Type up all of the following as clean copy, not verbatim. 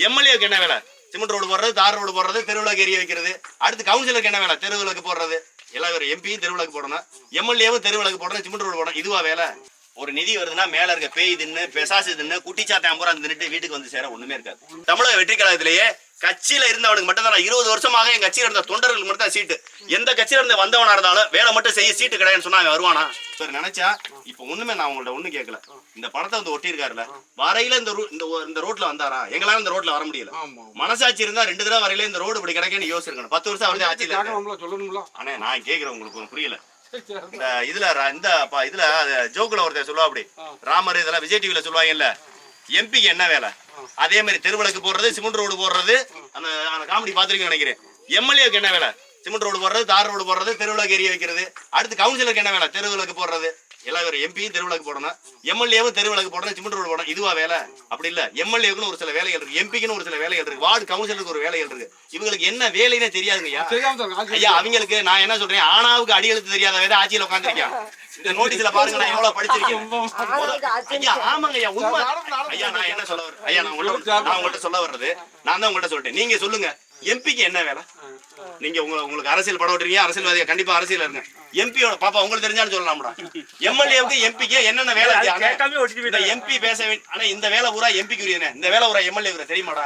எம்எல்ஏக்கு என்ன வேலை? Cement road போடுறது, தார் ரோடு போடுறது, தெருவிளக்கு எரிய வைக்கிறது. அடுத்து கவுன்சிலருக்கு என்ன வேலை? தெருவிளக்கு போடுறது. எல்லாம் ஒரு எம்பியும் தெருவிளக்கு போடணும், எம்எல்ஏவும் தெருவிளக்கு போடணும், சிமெண்ட் ரோடு போடணும். இதுவா வேலை? ஒரு நிதி வருதுன்னா மேல இருக்க பேய் தின்னு பெசாசு தின்னு குட்டிச்சாத்தான் பூரா தின்னுட்டு வீட்டுக்கு வந்து சேர ஒண்ணுமே இருக்காது. தமிழக வெற்றி கழகத்திலேயே கட்சியில இருந்தவனுக்கு மட்டும் தான் 20 வருஷமாக என் கட்சியில இருந்த தொண்டர்களுக்கு மட்டும் தான் சீட்டு. எந்த கட்சியில இருந்து வந்தவனா இருந்தாலும் வேலை மட்டும் செய்ய சீட்டு கிடையாதுன்னு சொன்னா அவன் வருவானா? சரி நினைச்சா இப்ப ஒண்ணுமே நான் உங்கள்ட்ட ஒண்ணு கேட்கல. இந்த பணத்தை வந்து ஒட்டி இருக்காருல, வரையில இந்த ரோட்ல வந்தாரா? எங்களால இந்த ரோட்ல வர முடியல. மனசாட்சி இருந்தா 2 தடவை வரையில இந்த ரோடு இப்படி கிடைக்குன்னு யோசிச்சிருக்கணும். 10 வருஷம் அவருடைய ஆட்சியில. ஆனா நான் கேட்கிறேன், உங்களுக்கு புரியல. இந்த இதுல ஜோக்குல ஒருத்தர் சொல்லுவா அப்படி, ராமர் இதெல்லாம் விஜய் டிவில சொல்லுவாங்கல்ல, எம்பிக்கு என்ன வேலை? அதே மாதிரி தெருவிளக்கு போடுறது, சிமெண்ட் ரோடு போடுறது. அந்த காமெடி பாத்துருக்கீங்க நினைக்கிறேன். எம்எல்ஏக்கு என்ன வேலை? சிமெண்ட் ரோடு போடுறது, தார் ரோடு போடுறது, தெருவிளக்கு எரிய வைக்கிறது. அடுத்து கவுன்சிலருக்கு என்ன வேலை? தெருவிளக்கு போடுறது. எல்லாம் ஒரு எம்பியும் தெருவிளக்கு போடணும், எம்எல்ஏவும் தெருவிளக்கு போடணும், சிமெண்ட் ரோடு போடணும். இதுவா வேலை? அப்படி இல்ல. எம்எல்ஏக்குன்னு ஒரு சில வேலைகள் இருக்கு, எம்பிக்குன்னு ஒரு சில வேலைகள் இருக்கு, வார்டு கவுன்சிலருக்கு ஒரு வேலைகள் இருக்கு. இவங்களுக்கு என்ன வேலைன்னு தெரியாதுங்க ஐயா. அவங்களுக்கு நான் என்ன சொல்றேன், ஆனாவுக்கு அடியெழுத்து தெரியாத வேலை ஆட்சியில உட்காந்துருக்கேன். இந்த நோட்டீஸ்ல பாருங்க, நான் எவ்வளவு படிச்சிருக்கேன் ஐயா. ஆமாங்க ஐயா, உண்மை ஐயா. நான் என்ன சொல்ல வர்றேன் ஐயா, நான் உங்கள்கிட்ட சொல்ல வர்றது, நான் தான் உங்கள்கிட்ட சொல்லிட்டேன். நீங்க சொல்லுங்க, எம்பிக்கு என்ன வேலை? நீங்க உங்களுக்கு அரசியல் படம் விட்டுறீங்க, அரசியல்வாதியா கண்டிப்பா அரசியல் இருங்க. எம்பியோட பாப்பா உங்களுக்கு தெரிஞ்சாலும் சொல்லலாம்டா. எம்எல்ஏவுக்கு எம்பிக்கு என்னென்ன வேலை? எம்பி பேச ஆனா இந்த வேலை பூரா எம்பிக்கு உரியனே, இந்த வேலை பூரா எம்எல்ஏ தெரியுமாடா?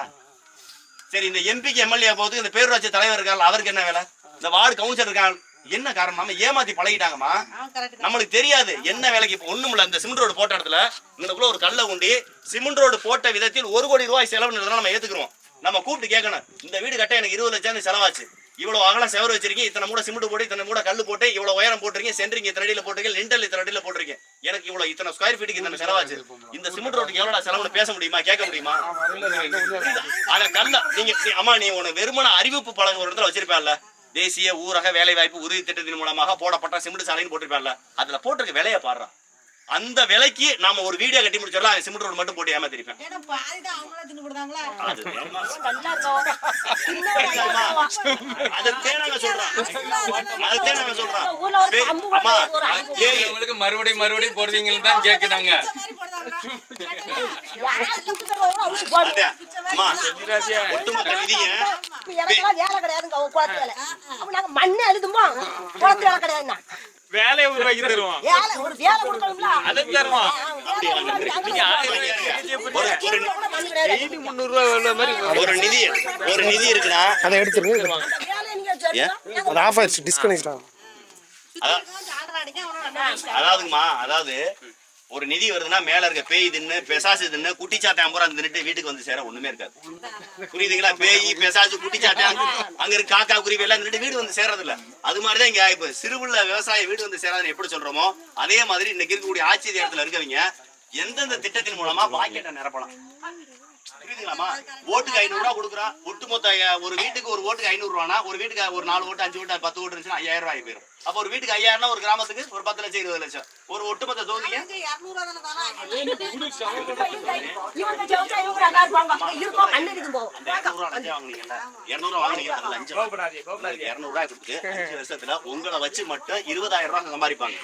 சரி, இந்த எம்பிக்கு எம்எல்ஏ போது இந்த பேரூராட்சி தலைவர் இருக்காங்க, அவருக்கு என்ன வேலை? இந்த வார்டு கவுன்சிலர் இருக்காங்க, என்ன காரணம்? நம்ம ஏமாத்தி பழகிட்டாங்கம்மா, நம்மளுக்கு தெரியாது என்ன வேலைக்கு. இப்ப ஒண்ணும் இல்ல, இந்த சிமெண்ட் ரோடு போட்ட இடத்துல இங்கக்குள்ள ஒரு கல்லை உண்டி சிமெண்ட் ரோடு போட்ட விதத்தில் 1 கோடி ரூபாய் செலவு நம்ம ஏத்துக்கிறோம். நம்ம கூப்பிட்டு கேட்கணும், இந்த வீடு கட்ட எனக்கு 20 லட்சம் செலவாச்சு, இவ்வளவு அகலம் செவரு வச்சிருக்கீங்க, இத்தனை மூட சிமெண்ட் போட்டு, இத்தனை மூட கல்லு போட்டு, இவ்வளவு உயரம் போட்டிருக்கீங்க, சென்ட்ரிங் இத்தனை அடியில போட்டிருக்கீங்க, லிண்டல் இத்தனை அடியில போட்டிருக்கீங்க, எனக்கு இவ்வளவு இத்தனை ஸ்கொயர் ஃபீட்டுக்கு இத்தனை செலவாச்சு, இந்த சிமெண்ட் ரோட்டுக்கு எவ்வளவு செலவுன்னு பேச முடியுமா? கேட்க முடியுமா? ஆனா கல்ல நீங்க அம்மா, நீ உன வெறுமன அறிவிப்பு பழக ஒரு இடத்துல வச்சிருப்பேன்ல, தேசிய ஊரக வேலை வாய்ப்பு உறுதி திட்டத்தின் மூலமாக போடப்பட்ட சிமெண்ட் சாலைன்னு போட்டிருப்பேன்ல, அதுல போட்டிருக்க விலையை பாடுறா. அந்த விலைக்கு நாம ஒரு வீடியோ கட்டி முடிச்சிடலாம், சிமெண்ட் ரோடு மட்டும் போட்டு ஏமாத்திருப்பேன். மறுபடியும் போடுவீங்கன்னு தான் கேக்குறாங்க. ஒட்டுமொத்த நிதிய மண்ணு எழுதுமோ கிடையாது, வேலையை உருவாக்கி தருவோம், அதை தருவோம். ஒரு நிதி இருக்குன்னா அதை எடுத்துருங்க, அதாவதுமா, அதாவது ஒரு நிதி வருதுன்னா மேல இருக்க பேய் தின்னு பெசாசு தின்னு குட்டிச்சாத்தான் பூரா தின்னுட்டு வீட்டுக்கு வந்து சேர ஒண்ணுமே இருக்காது. புரியுதுங்களா? பேய் பெசாசு குட்டிச்சாத்தான் அங்க இருக்க காக்கா குருவி எல்லாம் தின்னுட்டு வீடு வந்து சேர்றது இல்ல. அது மாதிரிதான் இங்க இப்ப சிறுவுள்ள விவசாய வீடு வந்து சேராதுன்னு எப்படி சொல்றோமோ அதே மாதிரி இன்னைக்கு இருக்கக்கூடிய ஆட்சி இடத்துல இருக்கவங்க எந்தெந்த திட்டத்தின் மூலமா பாக்கெட்டை நிரப்பலாம். புரியுதுங்களாமா? ஓட்டுக்கு 500 ரூபா கொடுக்குறான். ஒட்டுமொத்த ஒரு வீட்டுக்கு ஒரு ஓட்டுக்கு 500 ரூபானா, ஒரு வீட்டுக்கு ஒரு 4 ஓட்டு 5 ஓட்டு 10 ஓட்டு இருந்துச்சுன்னா 5000 ரூபாய் போயிடும். அப்ப ஒரு வீட்டுக்கு 5000, ஒரு கிராமத்துக்கு ஒரு 10 லட்சம் 20 லட்சம். ஒரு ஒட்டுமொத்த தொகுதிக்கு 200 ரூபாய் கொடுத்து 5 வருஷத்துல உங்களை வச்சு மட்டும் 20,000 ரூபாய் சம்பாதிப்பாங்க.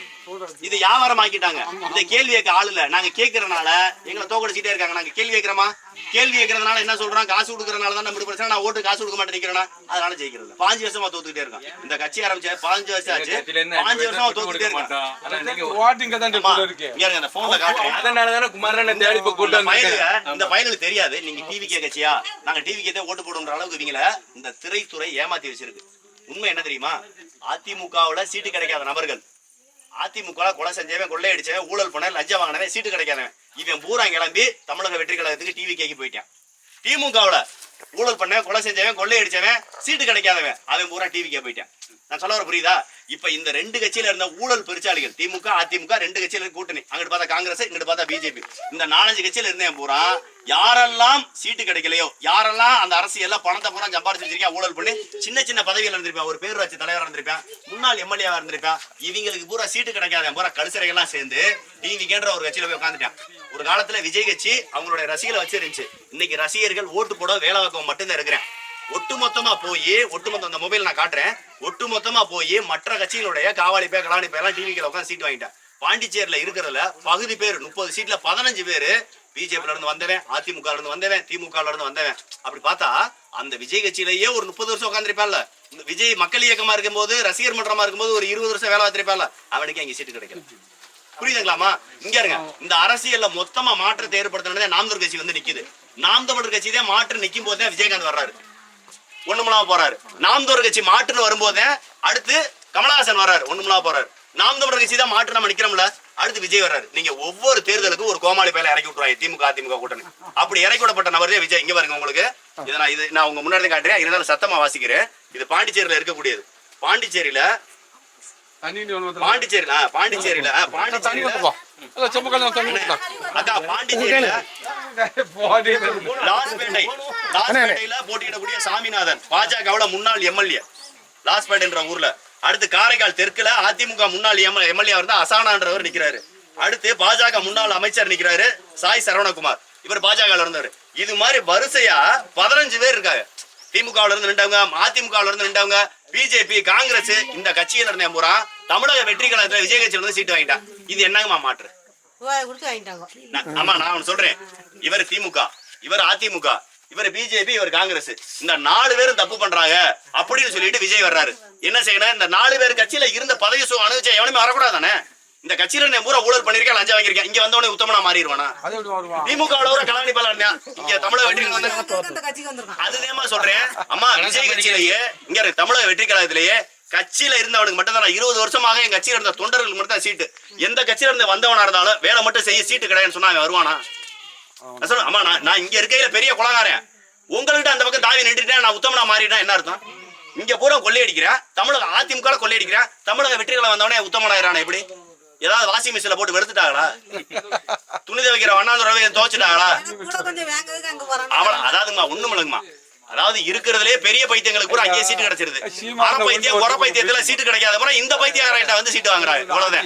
இது வியாபாரம் ஆக்கிட்டாங்க. இந்த கேள்வி கேட்க ஆள் இல்ல. நாங்க கேட்கறதுனால எங்களை தோக்கடிச்சிட்டே இருக்காங்க. நாங்க கேள்வி கேட்கிறோமா? கேள்வி கேட்கறதுனால என்ன சொல்றான்? காசு கொடுக்கறதுனால தான் நம்ம பிரச்சனை. நான் ஓட்டு காசு கொடுக்க மாட்டேன் நிக்கிறேன், அதனால ஜெயிக்கிறது. 5 வருஷமா தோத்துக்கிட்டே இருக்கான். இந்த கட்சி ஆரம்பிச்ச 5 வருஷம் ஆச்சு. 5 வருஷமா தோத்துக்கிட்டே இருக்கான். இந்த பயனுக்கு தெரியாது. நீங்க டிவி கட்சியா, நாங்க டிவி கேட்டே ஓட்டு போடுற அளவுக்கு இவங்கள இந்த திரைத்துறை ஏமாத்தி வச்சிருக்கு. உண்மை என்ன தெரியுமா? அதிமுகவுல சீட்டு கிடைக்காத நபர்கள், அதிமுக கொலை செஞ்சவன், கொள்ளையடிச்சவன், ஊழல் பண்ண, லஞ்சம் வாங்கினவன், சீட்டு கிடைக்காதவன், இவன் பூரா கிளம்பி தமிழக வெற்றி கழகத்துக்கு டிவி கேக்கு போயிட்டான். திமுகவுல ஊழல் பண்ண, கொலை செஞ்சவன், கொள்ளையடிச்சவன், சீட்டு கிடைக்காதவன், அவன் பூரா டிவிக்கே போயிட்டான். நான் சொல்ல வர புரியுதா? இப்ப இந்த 2 கட்சியில இருந்த ஊழல் பெருச்சாளிகள், திமுக அதிமுக 2 கட்சியில கூட்டணி, அங்கிட்டு பார்த்தா காங்கிரஸ், இங்கிட்டு பார்த்தா பிஜேபி, இந்த 4-5 கட்சியில இருந்தேன் பூரா யாரெல்லாம் சீட்டு கிடைக்கலையோ, யாரெல்லாம் அந்த அரசியல்ல பணத்தை பூரா சம்பாரிச்சு வச்சிருக்கேன், ஊழல் பண்ணி சின்ன சின்ன பதவிகள் இருந்திருப்பேன், ஒரு பேரூராட்சி தலைவராக இருந்திருப்பேன், முன்னாள் எம்எல்ஏவா இருந்திருப்பேன், இவங்களுக்கு பூரா சீட்டு கிடைக்காத பூரா கழுசரைகள்லாம் சேர்ந்து டிவிக்கேன்ற ஒரு கட்சியில போய் உட்காந்துட்டான். ஒரு காலத்துல விஜய் கட்சி அவங்களுடைய ரசிகர்களை வச்சிருந்துச்சு. இன்னைக்கு ரசிகர்கள் ஓட்டு போட வேலை வாக்கம் மட்டும்தான் இருக்கிறேன். ஒட்டுமொத்தமா போய் ஒட்டுமொத்த அந்த மொபைல் நான் காட்டுறேன், ஒட்டுமொத்தமா போய் மற்ற கட்சிகளுடைய காவாலிப்பே கலாணிப்பே எல்லாம் டிவிக்கு உட்காந்து சீட் வாங்கிட்டேன். பாண்டிச்சேரியில இருக்கிறதுல பகுதி பேர் 30 சீட்ல 15 பேரு பிஜேபில இருந்து வந்தவன், அதிமுக இருந்து வந்தவன், திமுக இருந்து வந்தவன். அப்படி பார்த்தா அந்த விஜய் கட்சியிலேயே ஒரு 30 வருஷம் உட்காந்துருப்பான்ல. இந்த விஜய் மக்கள் இயக்கமா இருக்கும்போது, ரசிகர் மன்றமா இருக்கும்போது ஒரு 20 வருஷம் வேலை பார்த்திருப்பான்ல. அவனுக்கு அங்க சீட்டு கிடைக்கல. புரியுதுங்களாமா? இங்க இருங்க, இந்த அரசியல்ல மொத்தமா மாற்றத்தை ஏற்படுத்தினதே நாம் தமிழர் கட்சி வந்து நிக்குது. நாம் தமிழர் கட்சி தான் மாற்று நிக்கும் போதே விஜயகாந்த் வர்றாரு, ஒண்ணுமில்லாம போறாரு. நாம் தமிழர் கட்சி மாற்றுன்னு வரும்போதே அடுத்து கமலஹாசன் வர்றாரு, ஒண்ணுமில்லாம போறாரு. நாம் தமிழர் கட்சி தான் மாற்று நம்ம நிக்கிறோம்ல, அடுத்து விஜய் வர்றாரு. நீங்க ஒவ்வொரு தேர்தலுக்கும் ஒரு கோமாளி பையில இறக்கி விட்டுருவாங்க திமுக அதிமுக கூட்டணி. அப்படி இறக்கி விடப்பட்ட நபரே விஜய். இங்க பாருங்க, உங்களுக்கு இது நான் உங்க முன்னாடி காட்டுறேன், இருந்தாலும் சத்தமா வாசிக்கிறேன். இது பாண்டிச்சேரியில இருக்கக்கூடியது. பாண்டிச்சேரியில போட்டியிடக்கூடிய சாமிநாதன் பாஜகவோட முன்னாள் எம்எல்ஏ லாஸ்பேட்ன்ற ஊர்ல. அடுத்து காரைக்கால் தெற்குல அதிமுக முன்னாள் எம்எல்ஏ இருந்தா அசானான்றவர் நிக்கிறாரு. அடுத்து பாஜக முன்னாள் அமைச்சர் நிக்கிறாரு சாய் சரவணகுமார், இவர் பாஜக இருந்தாரு. இது மாதிரி வரிசையா 15 பேர் இருக்காங்க. திமுகவுல இருந்து நின்றவங்க, அதிமுகவுல இருந்து நின்றவங்க, பிஜேபி, காங்கிரஸ், இந்த கட்சியில இருந்த பூரா தமிழக வெற்றி கழகத்துல விஜய் கட்சியில இருந்து சீட்டு வாங்கிட்டான். இது என்னங்கம்மா மாற்று? ஆமா, நான் ஒண்ணு சொல்றேன். இவர் திமுக, இவர் அதிமுக, இவர் பிஜேபி, இவர் காங்கிரஸ், இந்த 4 பேரும் தப்பு பண்றாங்க அப்படின்னு சொல்லிட்டு விஜய் வர்றாரு. என்ன செய்யணும்? இந்த 4 பேர் கட்சியில இருந்த பதவி அனுபவிச்சா எவனுமே வரக்கூடாதானே? இந்த கட்சியில நான் பூரா ஊழல் பண்ணிருக்கேன், லஞ்சம் வாங்கிருக்கேன், இங்க வந்தவனே உத்தமனா மாறிடுவானா? திமுக கலாணி பாலா இருந்தான், இங்க தமிழக வெற்றி அதுதான் சொல்றேன். அம்மா, விஜய் கட்சியிலேயே இங்க தமிழக வெற்றி கழகத்திலேயே கட்சியில இருந்தவனுக்கு மட்டும் தான் 20 வருஷமாக என் கட்சியில இருந்த தொண்டர்களுக்கு மட்டும் தான் சீட்டு. எந்த கட்சியில இருந்து வந்தவனா இருந்தாலும் வேலை மட்டும் செய்ய சீட்டு கிடையாதுன்னு சொன்னா அவன் வருவானா? அம்மா, நான் இங்க இருக்கையில பெரிய குலகாரன், உங்கள்கிட்ட அந்த பக்கம் தாவி நின்றுட்டேன், நான் உத்தமனா மாறிட்டேன், என்ன அர்த்தம்? இங்க பூரா கொள்ளையடிக்கிறேன், தமிழக அதிமுக கொள்ளையடிக்கிறேன், தமிழக வெற்றிகளை வந்தவனே உத்தமனாயிரான எப்படி? ஏதாவது வாஷிங் மிஷின்ல போட்டு வெறுத்துட்டாங்களா? துணி துவைக்கிற வண்ணாந்துறவை துவைச்சிட்டாங்களா? அதாவதுமா ஒண்ணும் இல்லைங்கம்மா, அதாவது இருக்கிறதுலே பெரிய பைத்தியங்களுக்கு கூட அங்கேயே சீட்டு கிடைச்சிருது. அரை பைத்தியம் குறை பைத்தியத்துல சீட்டு கிடைக்காத போல இந்த பைத்தியக்காரன் வந்து சீட்டு வாங்குறாங்க. அவ்வளவுதான்.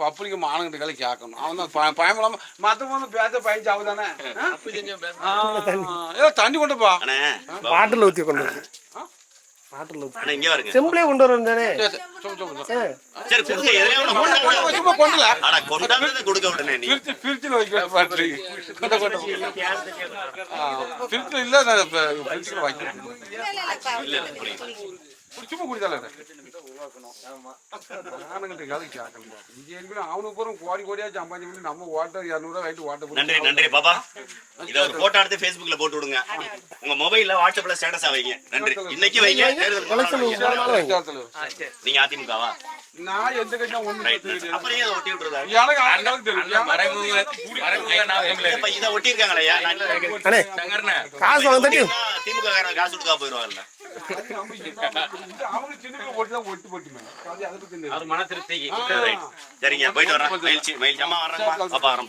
பப்ளிக் மானங்கிட்ட கேட்கணும். அவன் தான் பயமில்லாம மத்தவங்க பேச பயிற்சி ஆகுதானே. தண்ணி கொண்டுப்பா, பாட்டில் ஊத்தி கொண்டு செம்பிளே கொண்டு வரேன். சும்மா குடித்தால அவனுக்கு பூரா கோடியா சம்பாதி பண்ணி நம்ம ஓட்டர் 200 வாங்கிட்டு ஓட்ட. நன்றி நன்றி பாபா. இத ஒரு போட்டோ எடுத்து Facebookல போட்டு விடுங்க, உங்க மொபைல்ல வாட்ஸ்அப்ல ஸ்டேட்டஸா வைங்க. நன்றி. இன்னைக்கு வைங்க. நீங்க அதிமுகவா? நான் எந்த கட்சியும் ஒண்ணு அப்புறம் ஏன் ஒட்டி விட்டுறதா? எனக்கு ஆளுங்களுக்கு தெரியும். இத ஒட்டி இருக்காங்களா? காசு வந்துட்டு திமுக காரங்க காசு கொடுத்தா போயிடுவாங்கல்ல. அவங்க சின்ன போட்டு தான் ஒட்டு போட்டுமே அது மன திருப்திக்கு. சரிங்க, போயிட்டு வரேன். மயில் அம்மா வர்றாங்க, பாப்பா வரேன்.